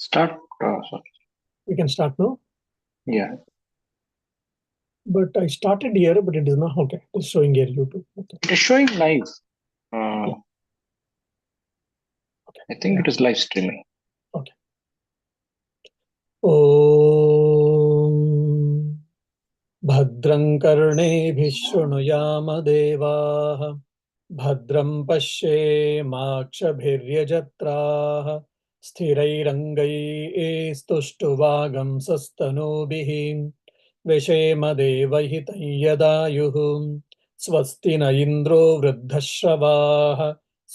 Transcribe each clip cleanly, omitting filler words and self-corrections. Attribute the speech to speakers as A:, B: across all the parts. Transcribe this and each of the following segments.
A: Start. Sorry.
B: We can start now.
A: Yeah.
B: But I started here, but it is not okay. It's showing here YouTube. Okay.
A: It is showing live.
B: Yeah. Okay.
A: I think it is live streaming.
B: Okay. Om Bhadram Karneभिः शृणुयाम देवाः भद्रं पश्येमाक्षभिर्यजत्राः स्थिरैरङ्गैस्तुष्टुवागंसस्तनूभिः विषेम देवहितं यदायुः स्वस्ति न इन्द्रो वृद्धश्रवाः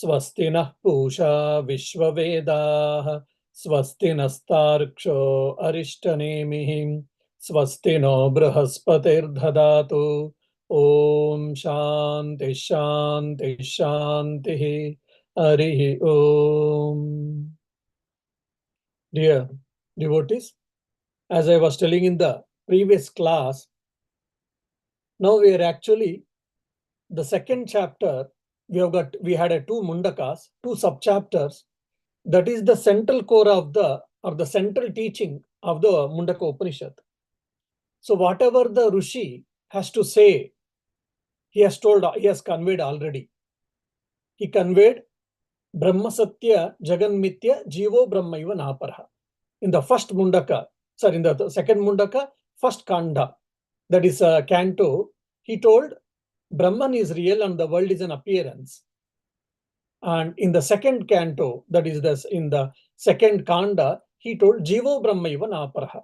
B: स्वस्ति नः पूषा विश्ववेदाः स्वस्ति नस्तार्क्ष्यो अरिष्टनेमिः स्वस्ति no बृहस्पतिर्दधातु Om Shanti Shanti Shanti Harihi Om. Dear devotees, as I was telling in the previous class, now we are actually the second chapter. We had two mundakas, two sub-chapters. That is the central core of the central teaching of the Mundaka Upanishad. So whatever the Rishi has to say, he has conveyed already. He conveyed Brahma Satya Jaganmitya Jivo Brahmaiva Naparha. In the first Mundaka, in the second Mundaka, first Kanda, that is a canto, he told Brahman is real and the world is an appearance. And in the second canto, that is in the second Kanda, he told Jivo Brahmaiva Naparha.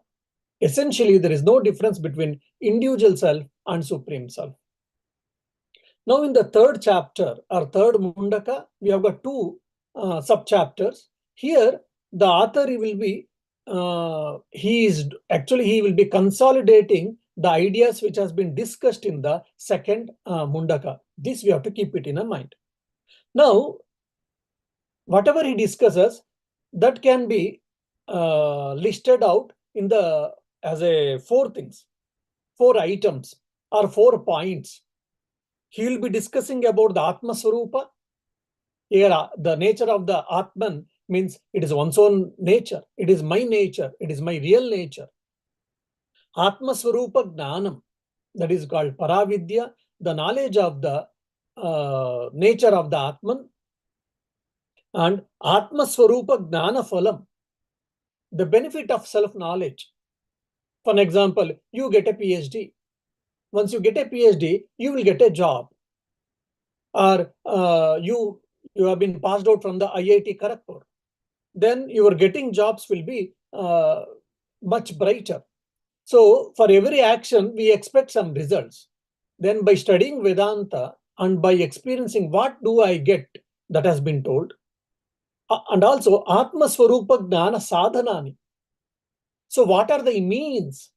B: Essentially, there is no difference between individual self and supreme self. Now, in the third chapter or third Mundaka, we have got two sub-chapters. Here, the author will be he will be consolidating the ideas which has been discussed in the second Mundaka. This we have to keep it in our mind. Now, whatever he discusses, that can be listed out in as a four items or 4 points. He will be discussing about the Atma Swarupa. Here, the nature of the Atman means it is one's own nature. It is my nature. It is my real nature. Atma Swarupa Gnanam, that is called Paravidya, the knowledge of the nature of the Atman. And Atma Swarupa Gnana Phalam, the benefit of self-knowledge. For example, you get a PhD. Once you get a PhD, you will get a job. Or you have been passed out from the IIT Kharagpur. Then your getting jobs will be much brighter. So for every action, we expect some results. Then by studying Vedanta and by experiencing what do I get, that has been told. And also Atma Swarupa Gnana Sadhanani. So what are the means,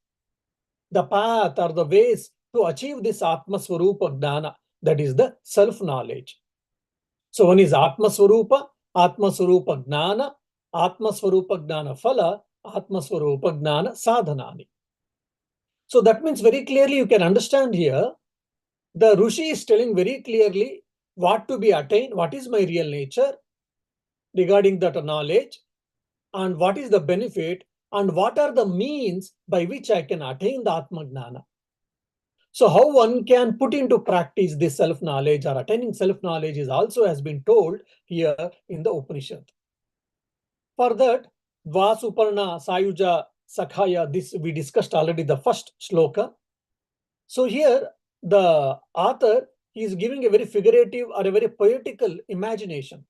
B: the path or the ways to achieve this Atma Swarupa Gnana? That is the self-knowledge. So one is Atma Swarupa Gnana, Atma Swarupa Gnana Phala, Atma Swarupa Gnana Sadhanani. So that means very clearly you can understand here, the Rishi is telling very clearly what to be attained, what is my real nature regarding that knowledge, and what is the benefit, and what are the means by which I can attain the Atma Gnana. So how one can put into practice this self-knowledge or attaining self-knowledge is also has been told here in the Upanishad. For that, Vasuparna, Sayuja, Sakhaya, this we discussed already the first shloka. So here the author is giving a very figurative or a very poetical imagination.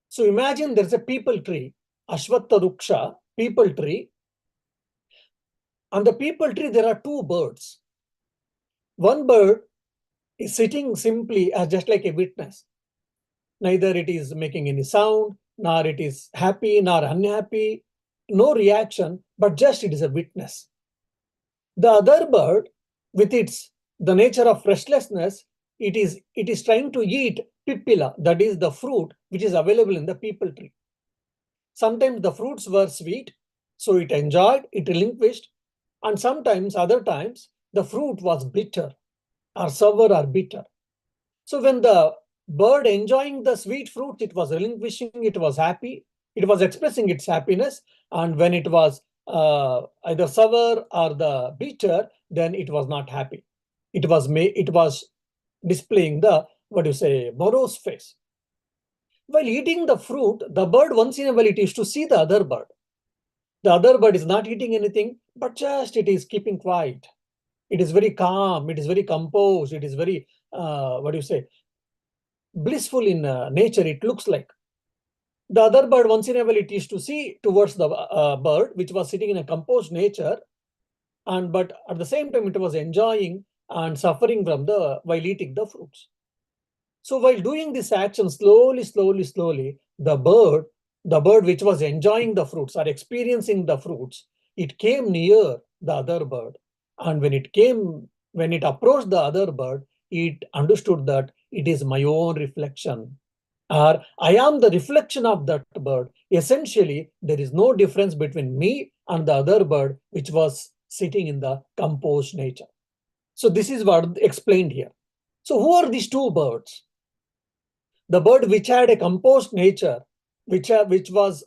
B: So imagine there's a peepal tree, Ashwattha Ruksha, peepal tree. On the peepal tree, there are two birds. One bird is sitting simply as just like a witness. Neither it is making any sound, nor it is happy, nor unhappy, no reaction, but just it is a witness. The other bird, with the nature of restlessness, it is trying to eat pipila, that is the fruit which is available in the peepal tree. Sometimes the fruits were sweet, so it enjoyed, it relinquished, and sometimes, other times, the fruit was bitter or sour or bitter. So when the bird enjoying the sweet fruit, it was relinquishing, it was happy, it was expressing its happiness. and when it was either sour or the bitter, then it was not happy. It was displaying the, what do you say, morose face. While eating the fruit, the bird once in a while it is to see the other bird. The other bird is not eating anything, but just it is keeping quiet. It is very calm. It is very composed. It is very, what do you say, blissful in nature. It looks like. The other bird once in a while it is to see towards the bird which was sitting in a composed nature, and but at the same time it was enjoying and suffering from the while eating the fruits. So while doing this action, slowly, the bird which was enjoying the fruits or experiencing the fruits, it came near the other bird. And when it approached the other bird, it understood that it is my own reflection, or I am the reflection of that bird. Essentially, there is no difference between me and the other bird, which was sitting in the composed nature. So this is what explained here. So who are these two birds? The bird which had a composed nature, which was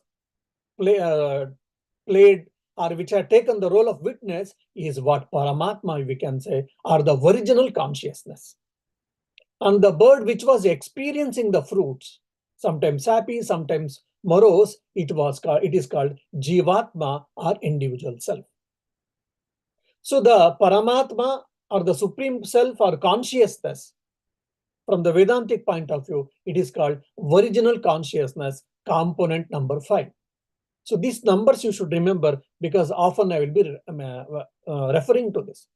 B: played or which had taken the role of witness, is what Paramatma, we can say, or the original consciousness. And the bird which was experiencing the fruits, sometimes happy, sometimes morose, it is called Jivatma, or individual self. So the Paramatma, or the supreme self, or consciousness, from the Vedantic point of view, it is called original consciousness, component number 5. So these numbers you should remember, because often I will be referring to this.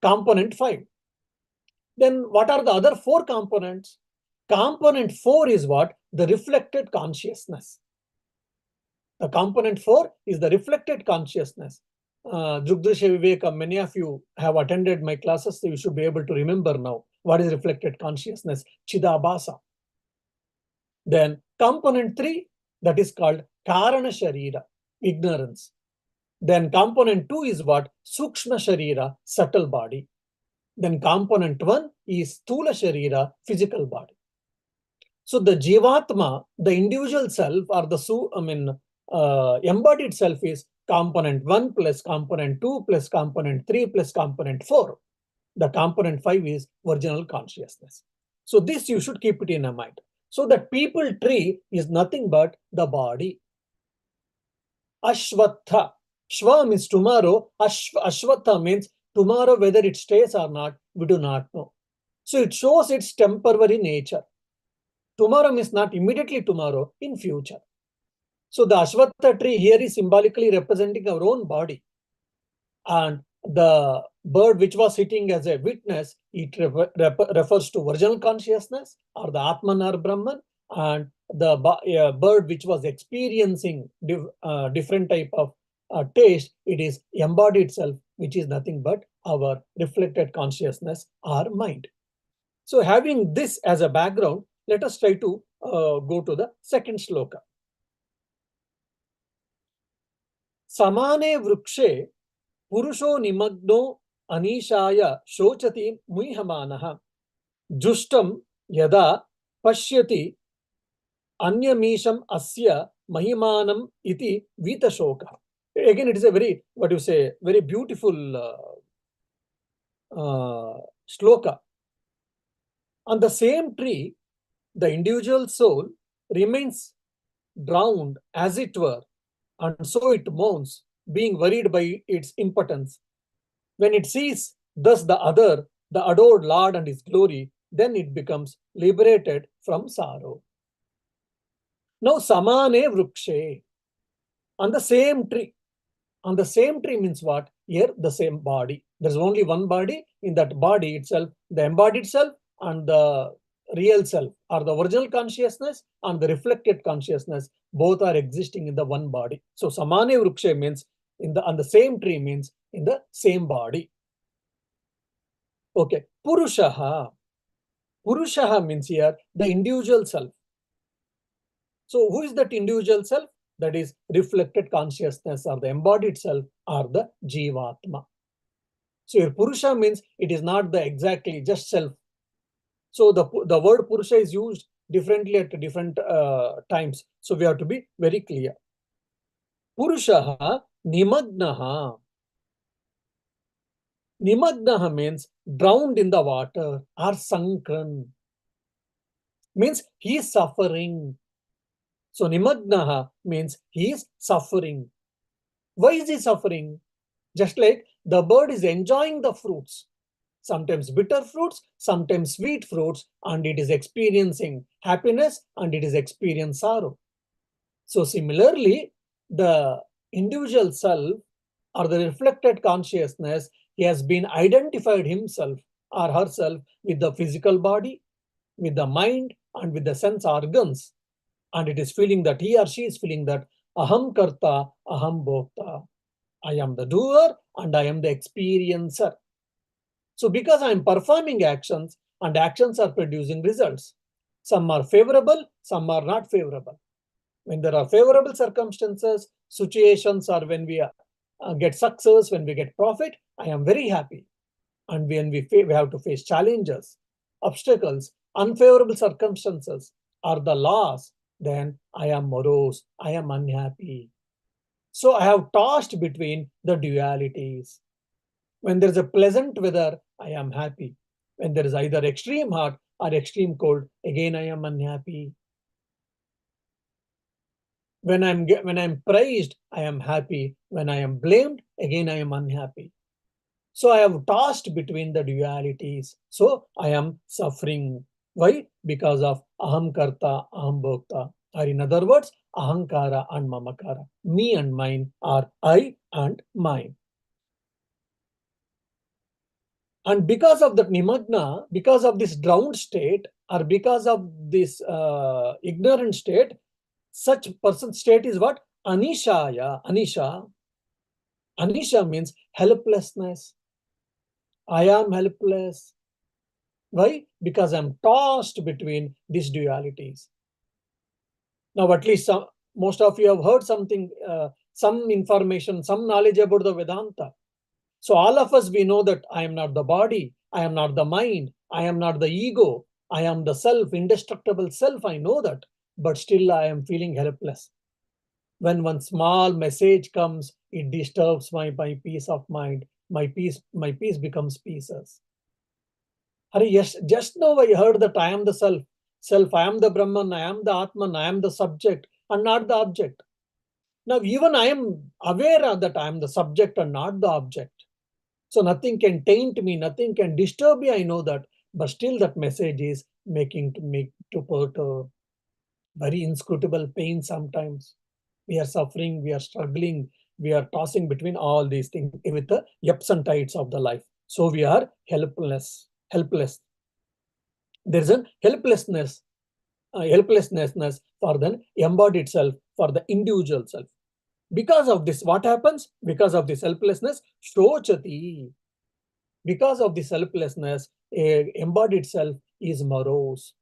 B: Component 5. Then what are the other 4 components? Component 4 is what? The reflected consciousness. The component 4 is the reflected consciousness. Drugdrisha Viveka, many of you have attended my classes, so you should be able to remember now what is reflected consciousness, Chidabhasa. Then component 3, that is called Karana Sharira, ignorance. Then component 2 is what? Sukshma Sharira, subtle body. Then component 1 is Stula Sharira, physical body. So the Jivatma, the individual self, or the embodied self, is component 1 plus component 2 plus component 3 plus component 4. The component 5 is original consciousness. So this you should keep it in your mind. So that people tree is nothing but the body. Ashwatha. Shva means tomorrow. Ashwatha means tomorrow, whether it stays or not, we do not know. So it shows its temporary nature. Tomorrow means not immediately tomorrow, in future. So the Ashwatha tree here is symbolically representing our own body. And the bird which was sitting as a witness, it refers to original consciousness, or the Atman or Brahman. And the bird which was experiencing different type of taste, it is embodied self, which is nothing but our reflected consciousness, our mind. So having this as a background, let us try to go to the second sloka. Samane vrukshe Purusho nimagno anishaya shochati muihamanaha justam yada pashyati anyamisham asya mahimanam iti vitashoka. Again, it is a very, what you say, very beautiful sloka. On the same tree, the individual soul remains drowned, as it were, and so it moans, being worried by its impotence. When it sees thus the other, the adored Lord and his glory, then it becomes liberated from sorrow. Now, samane vrukshe, on the same tree. On the same tree means what? Here, the same body. There's only one body. In that body itself, the embodied self and the real self, or the original consciousness and the reflected consciousness, both are existing in the one body. So samane vrukshe means on the same tree means in the same body. Okay, Purushaha. Purushaha means here the individual self. So who is that individual self? That is reflected consciousness, or the embodied self, or the Jivatma. So here Purusha means it is not the exactly just self. So the word Purusha is used differently at different times. So we have to be very clear. Purushaha nimagnaha. Nimagnaha means drowned in the water or sunken. Means he is suffering. So nimagnaha means he is suffering. Why is he suffering? Just like the bird is enjoying the fruits, sometimes bitter fruits, sometimes sweet fruits, and it is experiencing happiness and it is experiencing sorrow. So similarly, the individual self or the reflected consciousness, he has been identified himself or herself with the physical body, with the mind, and with the sense organs. And it is feeling that he or she is feeling that aham karta, aham bhokta. I am the doer and I am the experiencer. So because I am performing actions and actions are producing results, some are favorable, some are not favorable. When there are favorable circumstances, situations, or when we get success, when we get profit, I am very happy. And when we have to face challenges, obstacles, unfavorable circumstances, or the loss, then I am morose, I am unhappy. So I have tossed between the dualities. When there is a pleasant weather, I am happy. When there is either extreme hot or extreme cold, again I am unhappy. When I'm praised, I am happy. When I am blamed, again I am unhappy. So I have tossed between the dualities. So I am suffering. Why? Because of aham karta, aham bhokta. Or in other words, ahankara and mamakara. Me and mine, or I and mine. And because of that nimagna, because of this drowned state, or because of this ignorant state, such person's state is what? Anishaya. Anisha means helplessness. I am helpless. Why? Because I'm tossed between these dualities. Now, at least most of you have heard something, some information, some knowledge about the Vedanta. So all of us, we know that I am not the body, I am not the mind, I am not the ego, I am the self, indestructible self. I know that, but still I am feeling helpless. When one small message comes, it disturbs my peace of mind. My peace becomes pieces. Hare, yes, just now I heard that I am the self. Self, I am the Brahman, I am the Atman, I am the subject and not the object. Now, even I am aware that I am the subject and not the object. So nothing can taint me, nothing can disturb me, I know that. But still that message is making to make to put very inscrutable pain sometimes. We are suffering, we are struggling, we are tossing between all these things with the ups and tides of the life. So we are helpless. There's a helplessness for the embodied self, for the individual self. Because of this, what happens? Because of this helplessness, shochati. Because of this helplessness, a embodied self is morose.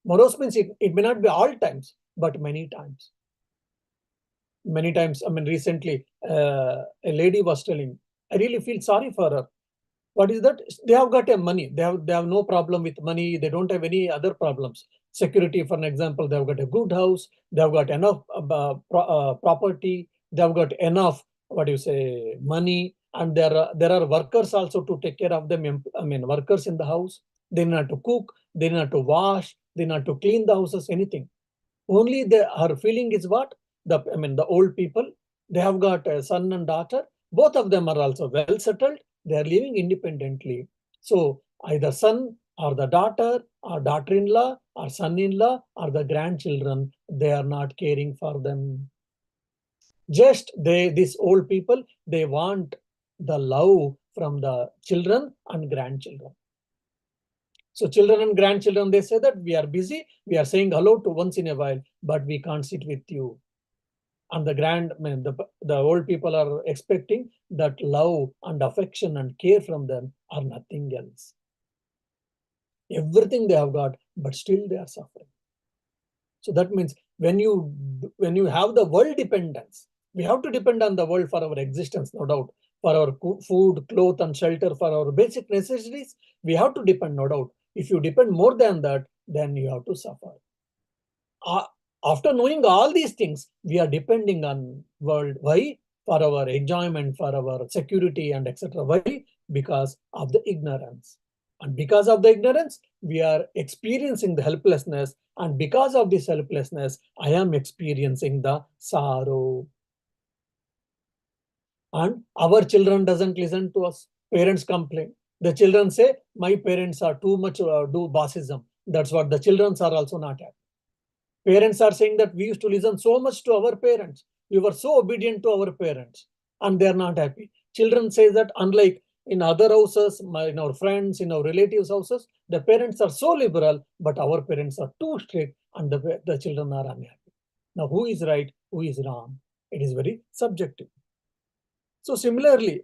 B: Morose means it may not be all times, but many times. Many times, I mean, recently, a lady was telling, I really feel sorry for her. What is that? They have got a money. They have no problem with money. They don't have any other problems. Security, for an example, they have got a good house. They have got enough property. They have got enough, what do you say, money. And there are workers also to take care of them. I mean, workers in the house. They need to cook. They need to wash. They need to clean the houses. Anything. Only her feeling is what? The old people, they have got a son and daughter. Both of them are also well settled. They are living independently. So either son or the daughter or daughter-in-law or son-in-law or the grandchildren, they are not caring for them. Just these old people, they want the love from the children and grandchildren. So children and grandchildren, they say that we are busy, we are saying hello to once in a while, but we can't sit with you. And the old people are expecting that love and affection and care from them are nothing else. Everything they have got, but still they are suffering. So that means when you have the world dependence, we have to depend on the world for our existence, no doubt. For our food, cloth, and shelter, for our basic necessities, we have to depend, no doubt. If you depend more than that, then you have to suffer. After knowing all these things, we are depending on world. Why? For our enjoyment, for our security, and etc. Why? Because of the ignorance. And because of the ignorance, we are experiencing the helplessness. And because of this helplessness, I am experiencing the sorrow. And our children doesn't listen to us. Parents complain. The children say, my parents are too much do bossism. That's what the children are also not happy. Parents are saying that we used to listen so much to our parents. We were so obedient to our parents, and they are not happy. Children say that unlike in other houses, in our friends, in our relatives' houses, the parents are so liberal, but our parents are too strict, and the children are unhappy. Now, who is right? Who is wrong? It is very subjective. So similarly,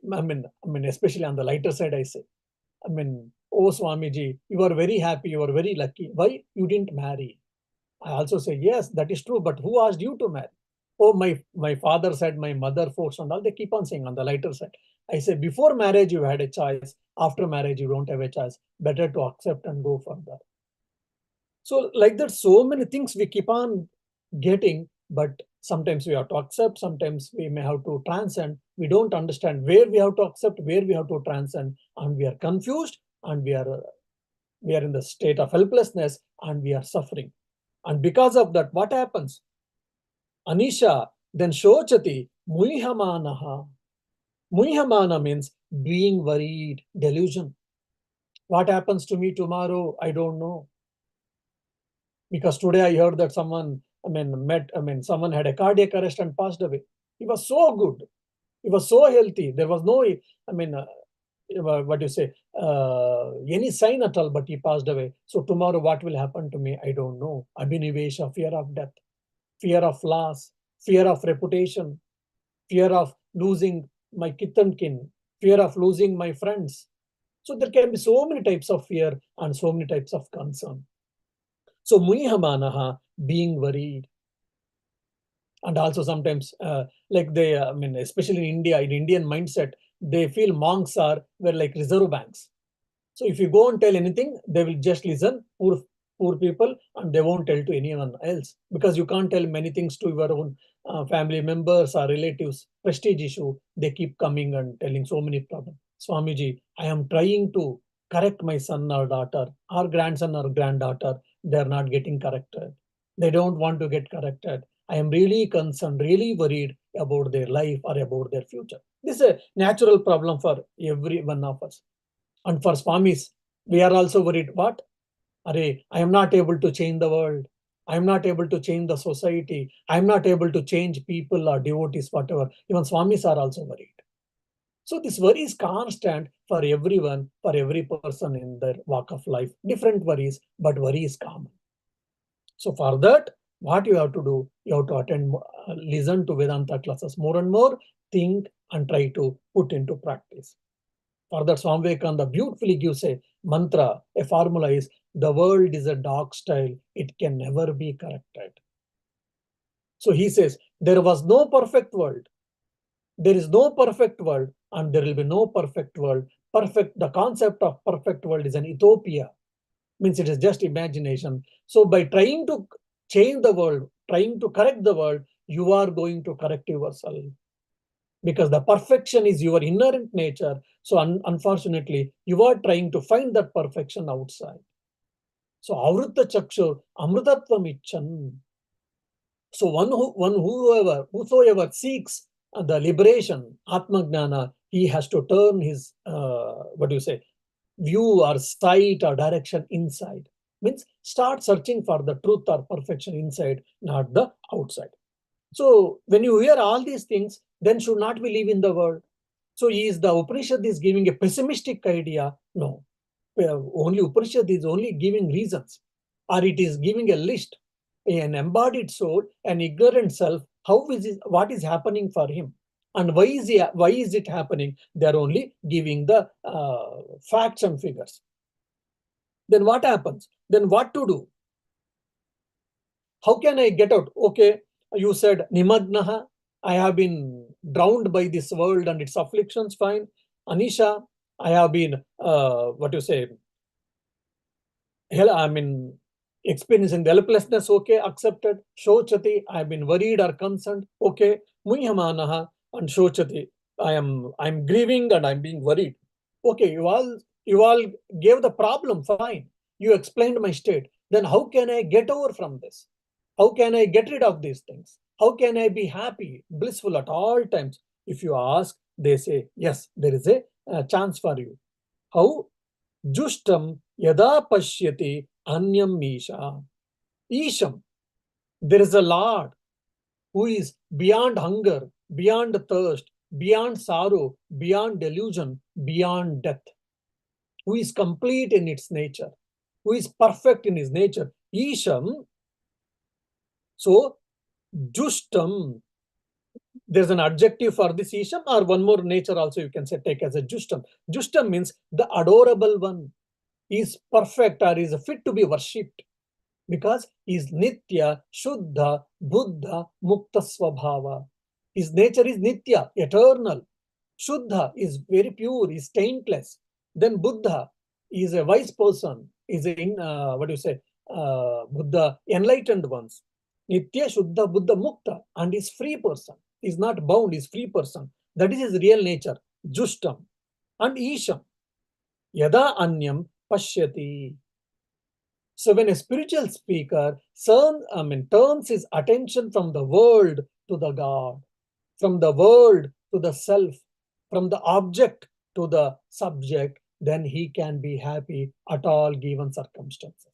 B: especially on the lighter side, I say, oh Swamiji, you are very happy, you are very lucky. Why you didn't marry? I also say, yes, that is true, but who asked you to marry? Oh, my father said, my mother forced, and all. They keep on saying on the lighter side. I say, before marriage, you had a choice. After marriage, you don't have a choice. Better to accept and go further. So like that, so many things we keep on getting, but sometimes we have to accept, sometimes we may have to transcend. We don't understand where we have to accept, where we have to transcend, and we are confused, and we are in the state of helplessness, and we are suffering. And because of that, what happens? Anisha, then Shochati, Muihamanaha. Muihamana means being worried, delusion. What happens to me tomorrow? I don't know. Because today I heard that someone had a cardiac arrest and passed away. He was so good. He was so healthy. There was no, what you say, any sign at all, but he passed away. So tomorrow what will happen to me? I don't know. Abhinivesha, fear of death, fear of loss, fear of reputation, fear of losing my kith and kin, fear of losing my friends. So there can be so many types of fear and so many types of concern. So muihamanaha, being worried. And also sometimes, like they, especially in India, in Indian mindset, they feel monks were like reserve banks. So if you go and tell anything, they will just listen, poor people, and they won't tell to anyone else, because you can't tell many things to your own family members or relatives. Prestige issue, they keep coming and telling so many problems. Swamiji, I am trying to correct my son or daughter, or grandson or granddaughter. They're not getting corrected. They don't want to get corrected. I am really concerned, really worried about their life or about their future. This is a natural problem for every one of us. And for Swamis, we are also worried. What? Array, I am not able to change the world. I am not able to change the society. I am not able to change people or devotees, whatever. Even Swamis are also worried. So this worry is constant for everyone, for every person in their walk of life. Different worries, but worry is common. So for that, what you have to do, you have to attend, listen to Vedanta classes more and more, think and try to put into practice. For that, Swami Vivekananda beautifully gives a mantra, a formula is, the world is a dog style, it can never be corrected. So he says, there was no perfect world. There is no perfect world, and there will be no perfect world. The concept of perfect world is an utopia, means it is just imagination. So by trying to change the world, trying to correct the world, you are going to correct yourself. Because the perfection is your inherent nature. So unfortunately, you are trying to find that perfection outside. So avruta chakshu amrutatvam icchan. So whosoever seeks the liberation, atma gnana, he has to turn his view or sight or direction inside. Means start searching for the truth or perfection inside, not the outside. So when you hear all these things, then should not we live in the world? So is the Upanishad is giving a pessimistic idea? No. Only Upanishad is only giving reasons, or it is giving a list. An embodied soul, an ignorant self, what is happening for him? And why is it happening? They are only giving the facts and figures. Then what happens? Then what to do? How can I get out? Okay, you said Nimagnaha, I have been drowned by this world and its afflictions, fine. Anisha, I have been, hell, Experiencing the helplessness, okay, accepted. Shochati, I have been worried or concerned, okay. Muhyamanaha and shochati, I'm grieving and I'm being worried. Okay, you all gave the problem, fine. You explained my state. Then how can I get over from this? How can I get rid of these things? How can I be happy, blissful at all times? If you ask, they say, yes, there is a chance for you. How? Justam yada pashyati anyam isha. Isham, there is a Lord who is beyond hunger, beyond thirst, beyond sorrow, beyond delusion, beyond death, who is complete in its nature, who is perfect in his nature. Isham, so Justam, there's an adjective for this Isham, or one more nature also you can say take as a Justam. Justam means the adorable one. He is perfect or is fit to be worshipped because he is Nitya, Shuddha, Buddha, Mukta Swabhava. His nature is Nitya, eternal. Shuddha is very pure, is taintless. Then Buddha is a wise person, is in what do you say? Buddha, enlightened ones. Nitya, Shuddha, Buddha, Mukta, and is free person. Is not bound, is free person. That is his real nature. Justam. And Isham. Yada Anyam Pashyati. So when a spiritual speaker turns his attention from the world to the God, from the world to the self, from the object to the subject, then he can be happy at all given circumstances.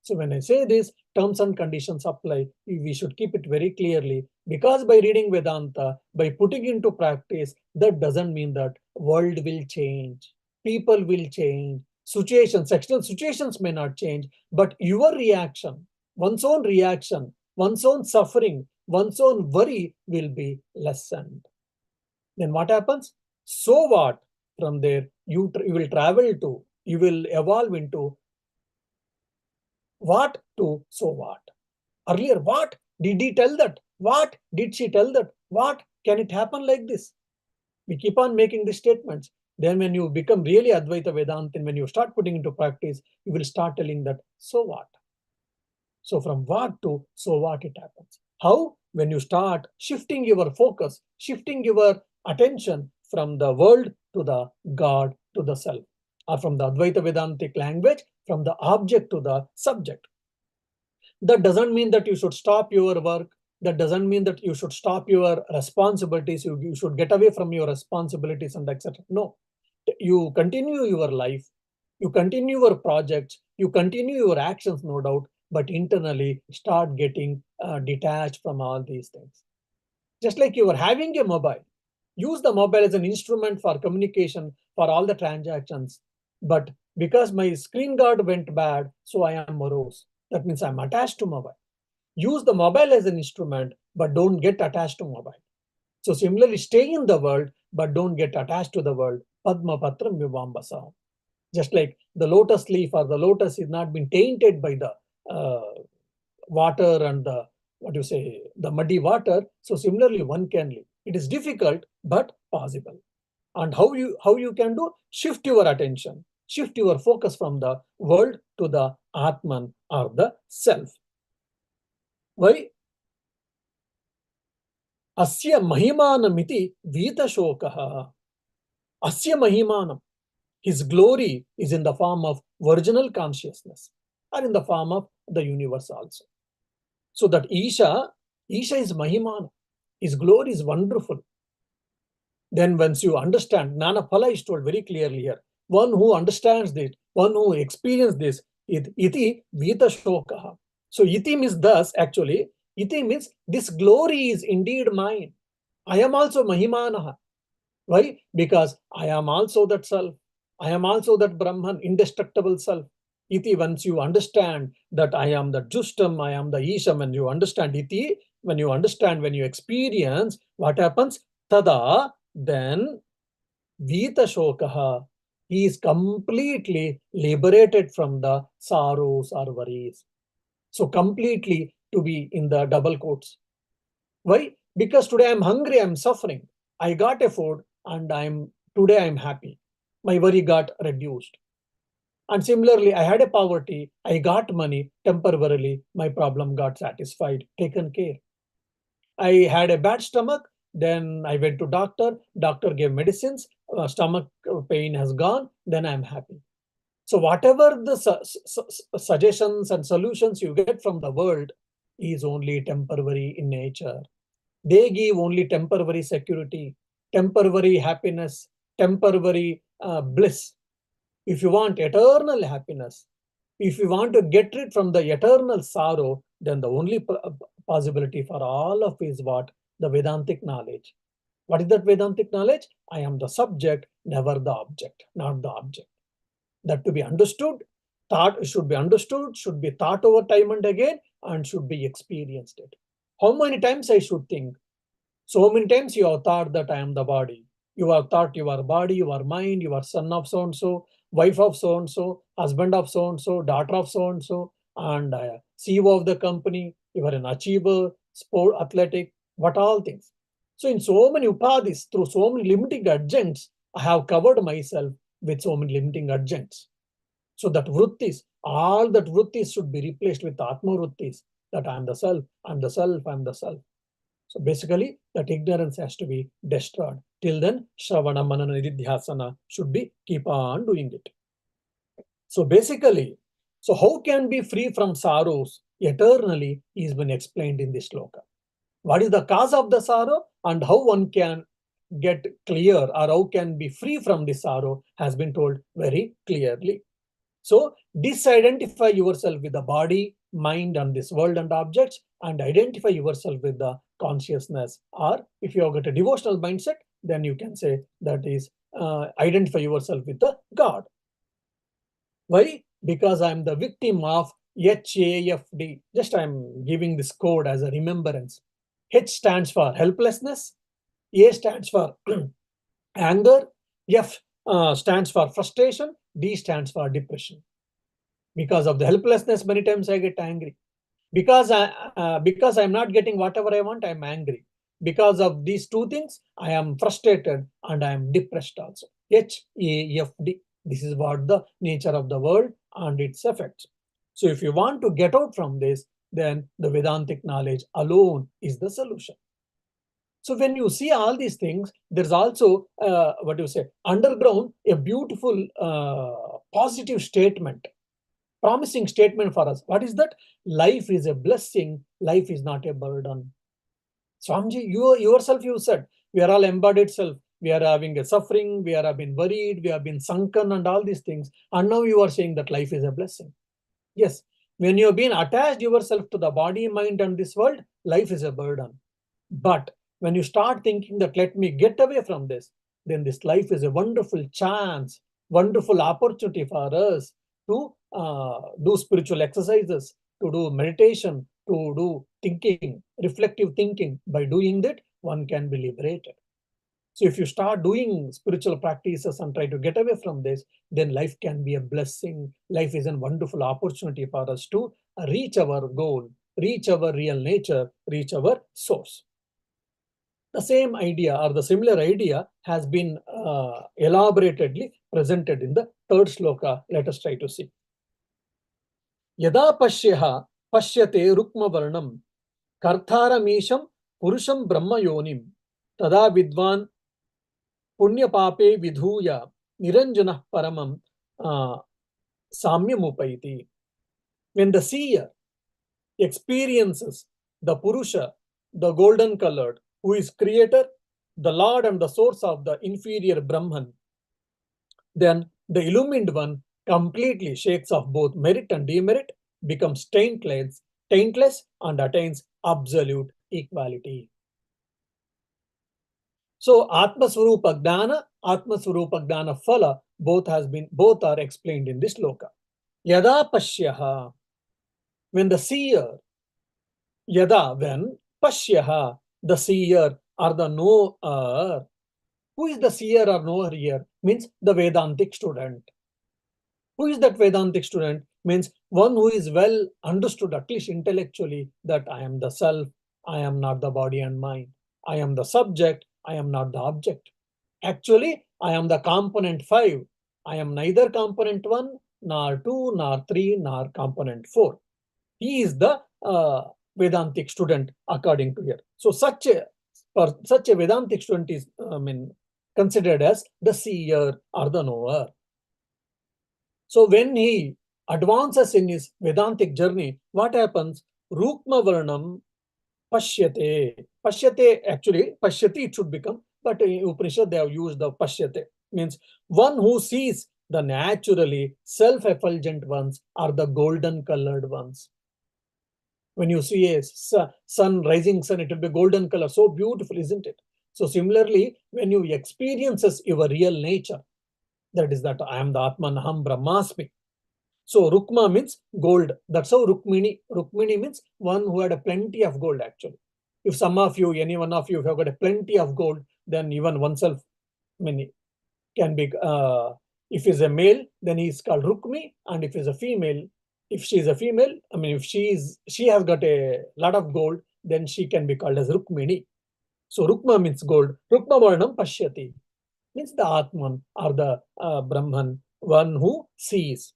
B: So when I say this, terms and conditions apply, we should keep it very clearly, because by reading Vedanta, by putting into practice, that doesn't mean that world will change, people will change, situations, external situations may not change, but your reaction, one's own suffering, one's own worry will be lessened. Then what happens? So what? From there, you will travel to, you will evolve into what to so what. Earlier, what did he tell that? What did she tell that? What can it happen like this? We keep on making these statements. Then when you become really Advaita Vedantin, when you start putting into practice, you will start telling that, so what? So from what to so what it happens. How? When you start shifting your focus, shifting your attention from the world to the God, to the self, or from the Advaita Vedantic language, from the object to the subject. That doesn't mean that you should stop your work. That doesn't mean that you should stop your responsibilities. You should get away from your responsibilities and etc. No, you continue your life, you continue your projects, you continue your actions, no doubt, but internally start getting detached from all these things. Just like you are having a mobile, use the mobile as an instrument for communication for all the transactions. But because my screen guard went bad, so I am morose. That means I'm attached to mobile. Use the mobile as an instrument, but don't get attached to mobile. So similarly, stay in the world, but don't get attached to the world. Padma Patram Vivambasa. Just like the lotus leaf or the lotus is not been tainted by the water and the, what do you say, the muddy water. So similarly, one can live. It is difficult, but possible. And how you can do? Shift your attention, shift your focus from the world to the Atman or the self. Why? Asya mahimanamiti vitashokah. Asya mahimanam. His glory is in the form of virginal consciousness or in the form of the universe also. So that Isha is Mahimana. His glory is wonderful. Then once you understand, Nana Phala is told very clearly here, one who understands this, one who experiences this, iti vita shokaha. So iti means thus, actually, iti means this glory is indeed mine. I am also Mahimanaha. Why? Because I am also that self. I am also that Brahman, indestructible self. Iti, once you understand that I am the Justam, I am the Isham, when you understand Iti, when you understand, when you experience, what happens? Tada, then Vita Shokaha, he is completely liberated from the sorrows or worries. So completely to be in the double quotes. Why? Because today I'm hungry, I'm suffering. I got a food and today I'm happy. My worry got reduced. And similarly, I had a poverty, I got money temporarily, my problem got satisfied, taken care. I had a bad stomach, then I went to doctor gave medicines, stomach pain has gone, then I'm happy. So whatever the suggestions and solutions you get from the world is only temporary in nature. They give only temporary security, temporary happiness, temporary bliss. If you want eternal happiness, if you want to get rid from the eternal sorrow, then the only possibility for all of is what? The Vedantic knowledge. What is that Vedantic knowledge? I am the subject, never the object, not the object. That to be understood, thought should be understood, should be thought over time and again, and should be experienced it. How many times I should think? So many times you have thought that I am the body. You have thought you are body, you are mind, you are son of so and so, wife of so and so, husband of so and so, daughter of so and CEO of the company. You are an achiever, sport, athletic, what all things. So in so many upadhis, through so many limiting adjuncts, I have covered myself with so many limiting adjuncts. So that vrittis, all that vrittis should be replaced with atma vrittis, that I am the self, I am the self, I am the self. So basically, that ignorance has to be destroyed. Till then, Shravana, Manana, Nididhyasana should be keep on doing it. So basically, so how can be free from sorrows eternally is been explained in this sloka. What is the cause of the sorrow and how one can get clear or how can be free from the sorrow has been told very clearly. So disidentify yourself with the body, mind, and this world and objects, and identify yourself with the consciousness. Or if you have got a devotional mindset, then you can say that is identify yourself with the God. Why? Because I'm the victim of HAFD. Just I'm giving this code as a remembrance. H stands for helplessness. A stands for anger. F stands for frustration. D stands for depression. Because of the helplessness, many times I get angry. Because I'm not getting whatever I want, I'm angry. Because of these two things, I am frustrated and I am depressed also. HAFD. This is what the nature of the world and its effects. So if you want to get out from this, then the Vedantic knowledge alone is the solution. So when you see all these things, there's also what you say underground a beautiful positive statement, promising statement for us. What is that? Life is a blessing. Life is not a burden. Swamiji, you yourself you said we are all embodied self. We are having a suffering. We are have been worried. We have been sunken and all these things. And now you are saying that life is a blessing. Yes, when you have been attached yourself to the body, mind, and this world, life is a burden. But when you start thinking that let me get away from this, then this life is a wonderful chance, wonderful opportunity for us to do spiritual exercises, to do meditation, to do thinking, reflective thinking. By doing that, one can be liberated. So if you start doing spiritual practices and try to get away from this, then life can be a blessing. Life is a wonderful opportunity for us to reach our goal, reach our real nature, reach our source. The same idea or the similar idea has been elaboratedly presented in the third sloka. Let us try to see. Yada pashyate rukma varnam kartharamisham purusham brahma yonim tada vidvan punya pape vidhuya niranjana paramam samyamupaiti. When the seer experiences the Purusha, the golden colored, who is creator, the Lord and the source of the inferior Brahman, then the illumined one completely shakes off both merit and demerit, becomes taintless and attains absolute equality. So Atma Swarupa Gnana Phala, both are explained in this loka. Yada Pashyaha, when the seer, Yada, when Pashyaha, the seer or the knower. Who is the seer or knower here? Means the Vedantic student. Who is that Vedantic student? Means one who is well understood, at least intellectually, that I am the self, I am not the body and mind. I am the subject, I am not the object. Actually, I am the component 5. I am neither component 1 nor 2, nor 3, nor component 4. He is the Vedantic student according to here. So such a Vedantic student is considered as the seer or the knower. So when he advances in his Vedantic journey, what happens? Rukma Varnam Pashyate. Pashyate, actually, Pashyati it should become, but in Upanishad they have used the Pashyate. Means one who sees the naturally self-effulgent ones are the golden colored ones. When you see a rising sun, it will be golden color. So beautiful, isn't it? So similarly, when you experiences your real nature, that is that I am the Atman, Aham Brahmasmi. So Rukma means gold. That's how Rukmini. Rukmini means one who had a plenty of gold actually. If some of you, any one of you have got a plenty of gold, then even oneself, can be, if he's a male, then he's called Rukmi. And if he's a female, if she's a female, if she has got a lot of gold, then she can be called as Rukmini. So Rukma means gold. Rukma Varnam Pashyati means the Atman or the Brahman, one who sees.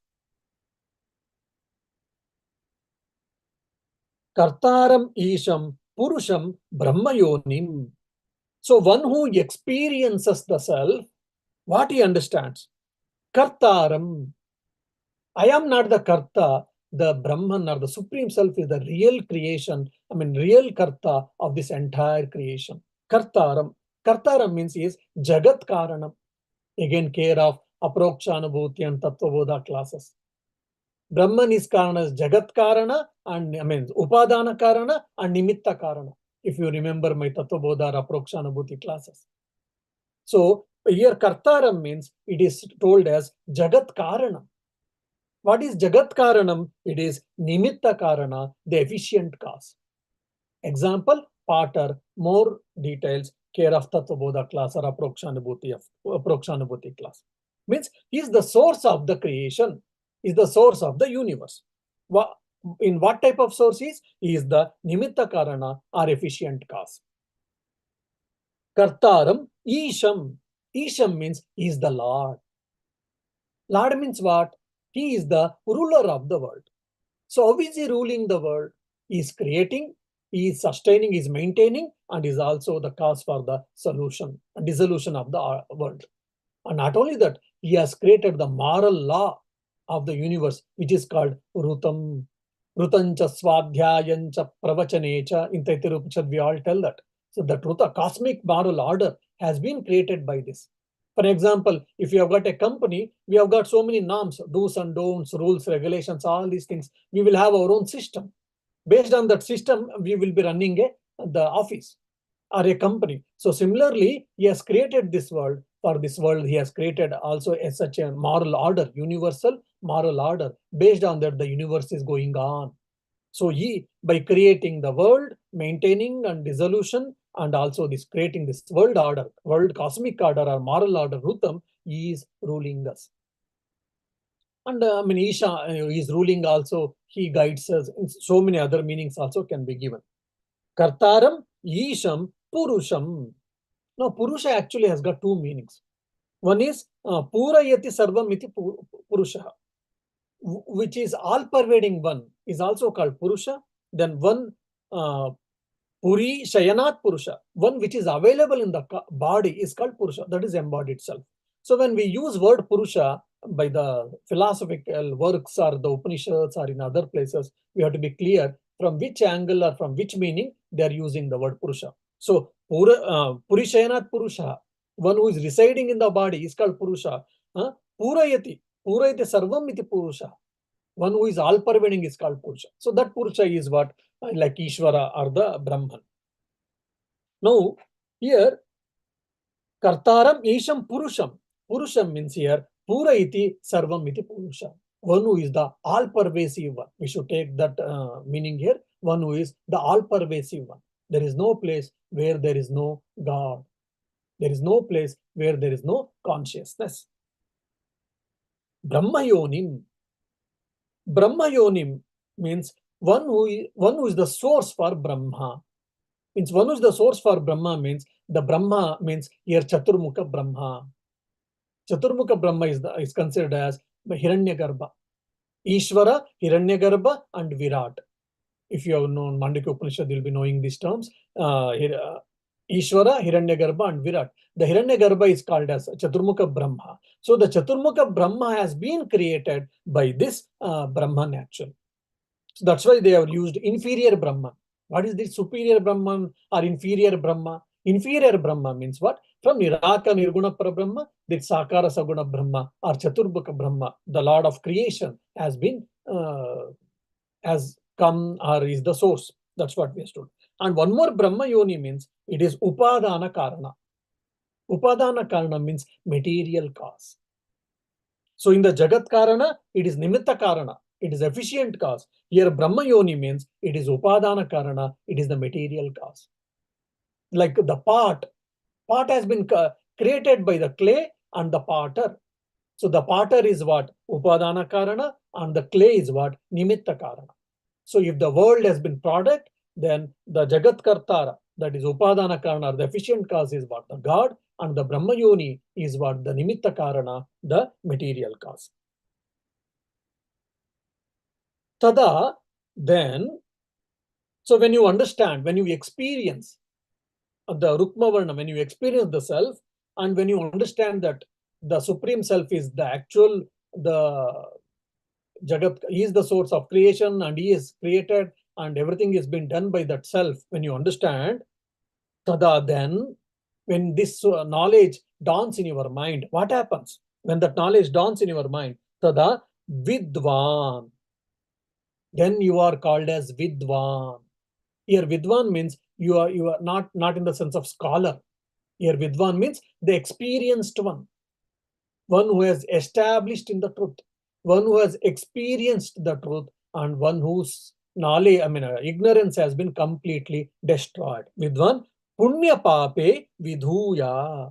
B: Kartaram Isham Purusham Brahmayonim. So one who experiences the self, what he understands? Kartaram. I am not the Karta. The Brahman or the Supreme Self is the real creation, real Karta of this entire creation. Kartaram. Kartaram means is Jagat Karanam. Again, care of Aprokshanubhuti and Tattvabodha classes. Brahman is Karana as Jagat Karana and Upadana Karana and Nimitta Karana. If you remember my Tattvabodha or Aprokshanubhuti classes. So here Kartaram means it is told as Jagat Karana. What is Jagat Karanam? It is Nimitta Karana, the efficient cause. Example, Pater, more details, care of Tattvabodha class or Aprokshanubhuti class. Means he is the source of the creation, is the source of the universe. In what type of source is? He is the Nimitta Karana or efficient cause. Kartaram, Isham. Isham means he is the Lord. Lord means what? He is the ruler of the world. So how is he ruling the world? He is creating, he is sustaining, he is maintaining, and is also the cause for the solution and dissolution of the world. And not only that, he has created the moral law of the universe, which is called Rutam. Rutancha Swadhyayancha Pravachanacha. In Taittiriya Upanishad, we all tell that. So the Ruta, cosmic moral order, has been created by this. For example, if you have got a company, we have got so many norms, do's and don'ts, rules, regulations, all these things. We will have our own system. Based on that system, we will be running the office or a company. So similarly, he has created this world. For this world, he has created also such a moral order, universal moral order. Based on that, the universe is going on. So he, by creating the world, maintaining and dissolution, and also this creating this world order, world cosmic order or moral order, Rutam, he is ruling us. And Isha is ruling also, he guides us. So many other meanings also can be given. Kartaram, Isham, Purusham. Now, Purusha actually has got two meanings. One is Purayati Sarvam iti Purusha, which is all-pervading one, is also called Purusha. Then one Puri Shayanat Purusha, one which is available in the body is called Purusha, that is embodied self. So when we use word Purusha by the philosophical works or the Upanishads or in other places, we have to be clear from which angle or from which meaning they are using the word Purusha. So Puri Shayanat Purusha, one who is residing in the body is called Purusha. Purayati Sarvam iti Purusha. One who is all-pervading is called Purusha. So that Purusha is what? Like Ishvara or the Brahman. Now, here, Kartaram Isham Purusham. Purusham means here, Pura iti Sarvam iti Purusha. One who is the all-pervasive one. We should take that meaning here. One who is the all-pervasive one. There is no place where there is no God. There is no place where there is no consciousness. Brahmayonim. Brahmayonim means one who is the source for Brahma. Means one who is the source for Brahma means the Brahma means here Chaturmukha Brahma. Chaturmukha Brahma is considered as Hiranyagarbha. Ishvara, Hiranyagarbha, and Virat. If you have known Mundaka Upanishad, you'll be knowing these terms. Ishvara, Hiranyagarbha, and Virat. The Hiranyagarbha is called as Chaturmukha Brahma. So the Chaturmukha Brahma has been created by this Brahman actually. So that's why they have used inferior Brahman. What is this superior Brahman or inferior Brahma? Inferior Brahma means what? From Niraka Nirguna Parabrahma, this Sakara Saguna Brahma or Chaturbhuka Brahma, the Lord of creation, has come or is the source. That's what we stood. And one more Brahma Yoni means it is Upadana Karana. Upadana Karana means material cause. So in the Jagat Karana, it is Nimitta Karana. It is efficient cause. Here Brahma Yoni means it is Upadana Karana. It is the material cause. Like the pot has been created by the clay and the potter. So the potter is what? Upadana Karana, and the clay is what? Nimitta Karana. So if the world has been product, then the Jagat Kartara, that is Upadana Karana, the efficient cause is what? The God, and the Brahma Yoni is what? The Nimitta Karana, the material cause. Tada, then, so when you understand, when you experience the Rukma Varna, when you experience the self, and when you understand that the Supreme Self is the actual, the Jagat, he is the source of creation and he is created and everything is been done by that self. When you understand, tada, then, when this knowledge dawns in your mind, what happens? When that knowledge dawns in your mind, tada, vidvan, then you are called as vidvan. Here, vidvan means you are not in the sense of scholar. Here, vidvan means the experienced one who has established in the truth, one who has experienced the truth, and one whose knowledge, ignorance has been completely destroyed. Vidvan, punya pape vidhuya.